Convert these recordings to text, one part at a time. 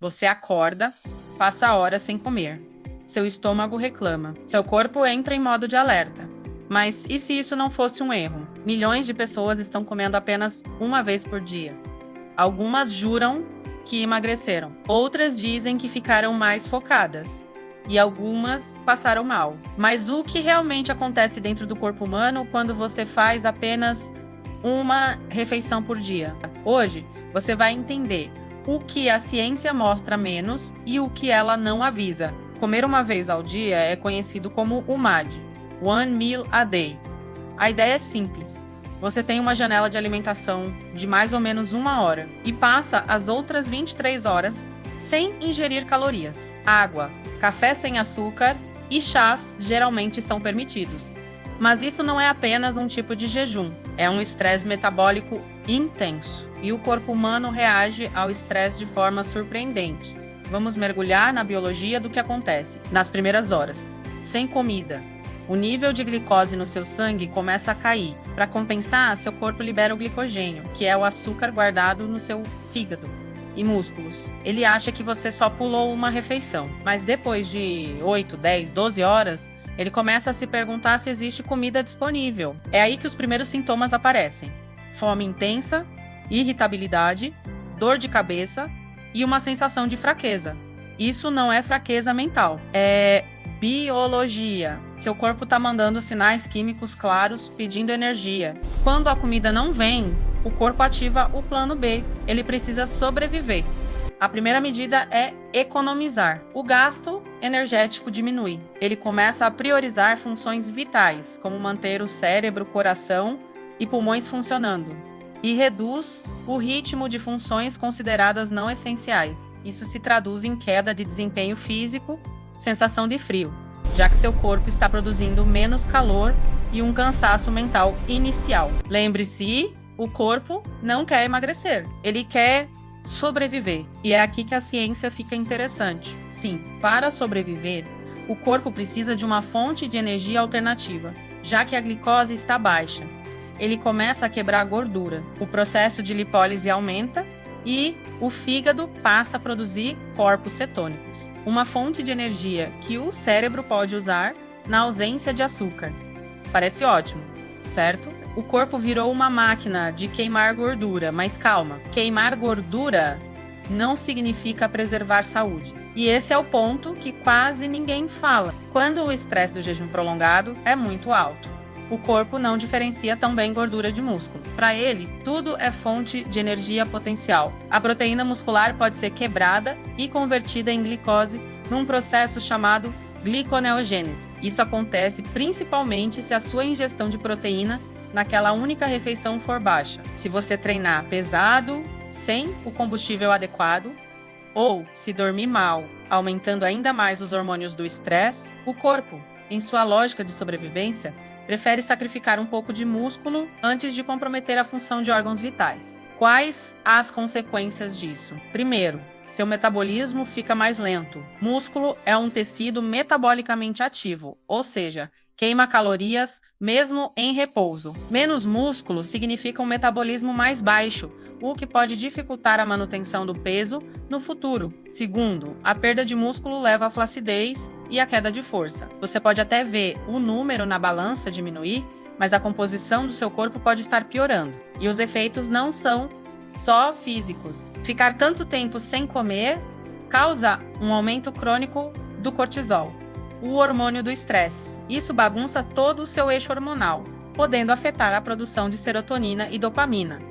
Você acorda, passa horas sem comer. Seu estômago reclama. Seu corpo entra em modo de alerta. Mas e se isso não fosse um erro? Milhões de pessoas estão comendo apenas uma vez por dia. Algumas juram que emagreceram. Outras dizem que ficaram mais focadas. E algumas passaram mal. Mas o que realmente acontece dentro do corpo humano quando você faz apenas uma refeição por dia? Hoje, você vai entender o que a ciência mostra menos e o que ela não avisa. Comer uma vez ao dia é conhecido como UMAD, One Meal a Day. A ideia é simples. Você tem uma janela de alimentação de mais ou menos 1 hora e passa as outras 23 horas sem ingerir calorias. Água, café sem açúcar e chás geralmente são permitidos. Mas isso não é apenas um tipo de jejum, é um estresse metabólico intenso. E o corpo humano reage ao estresse de formas surpreendentes. Vamos mergulhar na biologia do que acontece nas primeiras horas. Sem comida, o nível de glicose no seu sangue começa a cair. Para compensar, seu corpo libera o glicogênio, que é o açúcar guardado no seu fígado e músculos. Ele acha que você só pulou uma refeição, mas depois de 8, 10, 12 horas, ele começa a se perguntar se existe comida disponível. É aí que os primeiros sintomas aparecem: fome intensa, irritabilidade, dor de cabeça e uma sensação de fraqueza. Isso não é fraqueza mental, é biologia. Seu corpo está mandando sinais químicos claros pedindo energia. Quando a comida não vem, o corpo ativa o plano B. Ele precisa sobreviver. A primeira medida é economizar. O gasto energético diminui. Ele começa a priorizar funções vitais, como manter o cérebro, coração e pulmões funcionando. E reduz o ritmo de funções consideradas não essenciais. Isso se traduz em queda de desempenho físico, sensação de frio, já que seu corpo está produzindo menos calor e um cansaço mental inicial. Lembre-se, o corpo não quer emagrecer, ele quer sobreviver. E é aqui que a ciência fica interessante. Sim, para sobreviver, o corpo precisa de uma fonte de energia alternativa, já que a glicose está baixa. Ele começa a quebrar gordura. O processo de lipólise aumenta e o fígado passa a produzir corpos cetônicos, uma fonte de energia que o cérebro pode usar na ausência de açúcar. Parece ótimo, certo? O corpo virou uma máquina de queimar gordura, mas calma, queimar gordura não significa preservar saúde. E esse é o ponto que quase ninguém fala. Quando o estresse do jejum prolongado é muito alto, o corpo não diferencia tão bem gordura de músculo. Para ele, tudo é fonte de energia potencial. A proteína muscular pode ser quebrada e convertida em glicose num processo chamado gliconeogênese. Isso acontece principalmente se a sua ingestão de proteína naquela única refeição for baixa. Se você treinar pesado, sem o combustível adequado, ou se dormir mal, aumentando ainda mais os hormônios do estresse, o corpo, em sua lógica de sobrevivência, prefere sacrificar um pouco de músculo antes de comprometer a função de órgãos vitais. Quais as consequências disso? Primeiro, seu metabolismo fica mais lento. Músculo é um tecido metabolicamente ativo, ou seja, queima calorias mesmo em repouso. Menos músculo significa um metabolismo mais baixo, o que pode dificultar a manutenção do peso no futuro. Segundo, a perda de músculo leva à flacidez e à queda de força. Você pode até ver o número na balança diminuir, mas a composição do seu corpo pode estar piorando. E os efeitos não são só físicos. Ficar tanto tempo sem comer causa um aumento crônico do cortisol, o hormônio do estresse. Isso bagunça todo o seu eixo hormonal, podendo afetar a produção de serotonina e dopamina,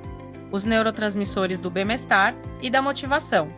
os neurotransmissores do bem-estar e da motivação.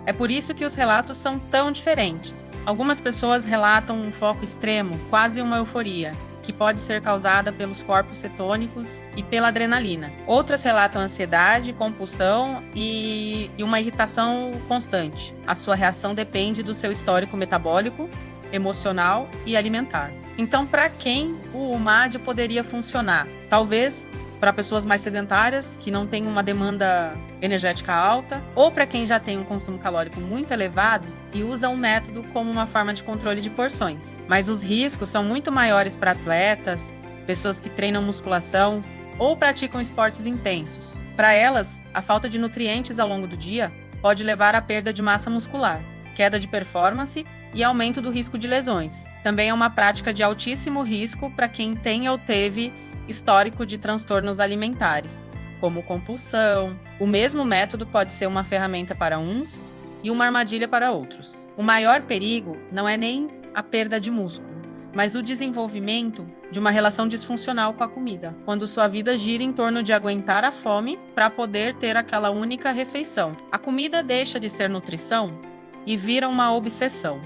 É por isso que os relatos são tão diferentes. Algumas pessoas relatam um foco extremo, quase uma euforia, que pode ser causada pelos corpos cetônicos e pela adrenalina. Outras relatam ansiedade, compulsão e uma irritação constante. A sua reação depende do seu histórico metabólico, emocional e alimentar. Então, para quem o UMAD poderia funcionar? Talvez para pessoas mais sedentárias, que não têm uma demanda energética alta, ou para quem já tem um consumo calórico muito elevado e usa um método como uma forma de controle de porções. Mas os riscos são muito maiores para atletas, pessoas que treinam musculação ou praticam esportes intensos. Para elas, a falta de nutrientes ao longo do dia pode levar à perda de massa muscular, queda de performance e aumento do risco de lesões. Também é uma prática de altíssimo risco para quem tem ou teve histórico de transtornos alimentares, como compulsão. O mesmo método pode ser uma ferramenta para uns e uma armadilha para outros. O maior perigo não é nem a perda de músculo, mas o desenvolvimento de uma relação disfuncional com a comida, quando sua vida gira em torno de aguentar a fome para poder ter aquela única refeição. A comida deixa de ser nutrição e vira uma obsessão.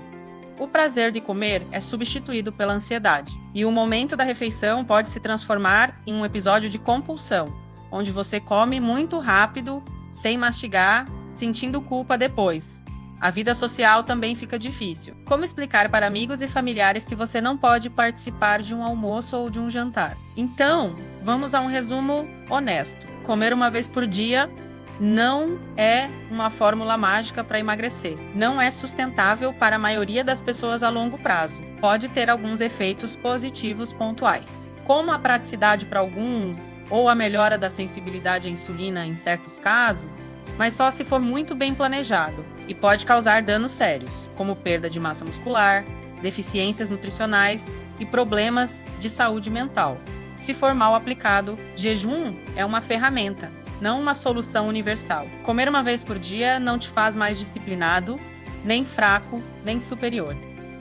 O prazer de comer é substituído pela ansiedade, e o momento da refeição pode se transformar em um episódio de compulsão, onde você come muito rápido, sem mastigar, sentindo culpa depois. A vida social também fica difícil. Como explicar para amigos e familiares que você não pode participar de um almoço ou de um jantar? Então, vamos a um resumo honesto. Comer uma vez por dia não é uma fórmula mágica para emagrecer. Não é sustentável para a maioria das pessoas a longo prazo. Pode ter alguns efeitos positivos pontuais, como a praticidade para alguns ou a melhora da sensibilidade à insulina em certos casos, mas só se for muito bem planejado, e pode causar danos sérios, como perda de massa muscular, deficiências nutricionais e problemas de saúde mental. Se for mal aplicado, jejum é uma ferramenta, não uma solução universal. Comer uma vez por dia não te faz mais disciplinado, nem fraco, nem superior.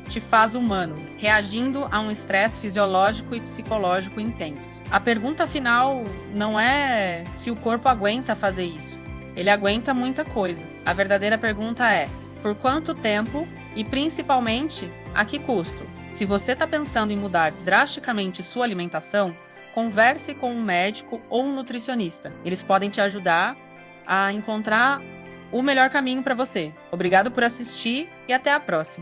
Te faz humano, reagindo a um estresse fisiológico e psicológico intenso. A pergunta final não é se o corpo aguenta fazer isso. Ele aguenta muita coisa. A verdadeira pergunta é: por quanto tempo e, principalmente, a que custo? Se você está pensando em mudar drasticamente sua alimentação, converse com um médico ou um nutricionista. Eles podem te ajudar a encontrar o melhor caminho para você. Obrigado por assistir e até a próxima.